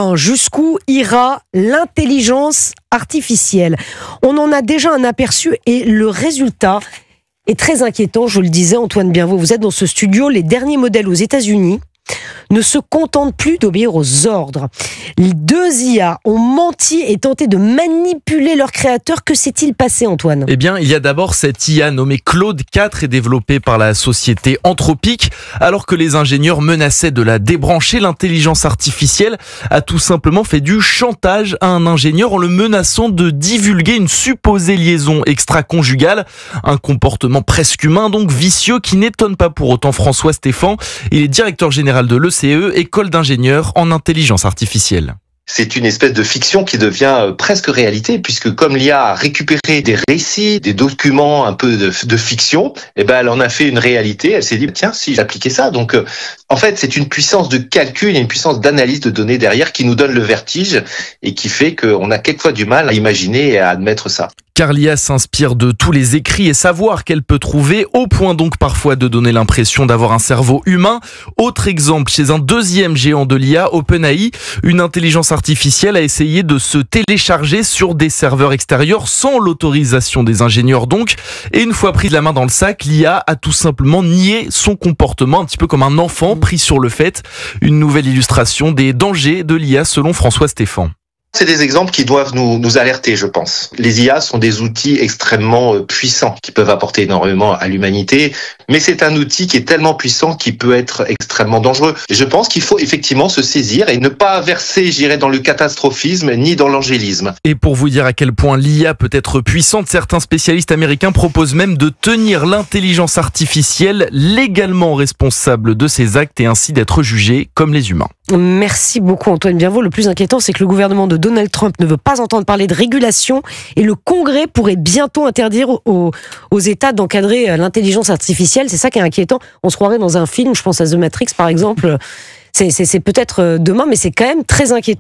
1. Jusqu'où ira l'intelligence artificielle? On en a déjà un aperçu et le résultat est très inquiétant. Je le disais, Antoine Bienvaux, vous êtes dans ce studio. Les derniers modèles aux États-Unis ne se contentent plus d'obéir aux ordres. Les deux IA ont menti et tenté de manipuler leur créateur. Que s'est-il passé, Antoine ? Eh bien, il y a d'abord cette IA nommée Claude 4 et développée par la société Anthropic. Alors que les ingénieurs menaçaient de la débrancher, l'intelligence artificielle a tout simplement fait du chantage à un ingénieur en le menaçant de divulguer une supposée liaison extra-conjugale. Un comportement presque humain, donc vicieux, qui n'étonne pas pour autant François Stéphan. Il est directeur général de l'ECE, école d'ingénieurs en intelligence artificielle. C'est une espèce de fiction qui devient presque réalité, puisque comme l'IA a récupéré des récits, des documents un peu de fiction, elle en a fait une réalité. Elle s'est dit, tiens, si j'appliquais ça. Donc, en fait, c'est une puissance de calcul et une puissance d'analyse de données derrière qui nous donne le vertige et qui fait qu'on a quelquefois du mal à imaginer et à admettre ça. Car l'IA s'inspire de tous les écrits et savoirs qu'elle peut trouver, au point donc parfois de donner l'impression d'avoir un cerveau humain. Autre exemple, chez un deuxième géant de l'IA, OpenAI, une intelligence artificielle a essayé de se télécharger sur des serveurs extérieurs sans l'autorisation des ingénieurs donc. Et une fois prise la main dans le sac, l'IA a tout simplement nié son comportement, un petit peu comme un enfant pris sur le fait. Une nouvelle illustration des dangers de l'IA selon François Stéphan. C'est des exemples qui doivent nous alerter, je pense. Les IA sont des outils extrêmement puissants qui peuvent apporter énormément à l'humanité, mais c'est un outil qui est tellement puissant qu'il peut être extrêmement dangereux. Et je pense qu'il faut effectivement se saisir et ne pas verser, dans le catastrophisme ni dans l'angélisme. Et pour vous dire à quel point l'IA peut être puissante, certains spécialistes américains proposent même de tenir l'intelligence artificielle légalement responsable de ses actes et ainsi d'être jugée comme les humains. Merci beaucoup, Antoine Bienvaux. Le plus inquiétant, c'est que le gouvernement de Donald Trump ne veut pas entendre parler de régulation et le Congrès pourrait bientôt interdire aux États d'encadrer l'intelligence artificielle. C'est ça qui est inquiétant. On se croirait dans un film, je pense à The Matrix par exemple. C'est peut-être demain, mais c'est quand même très inquiétant.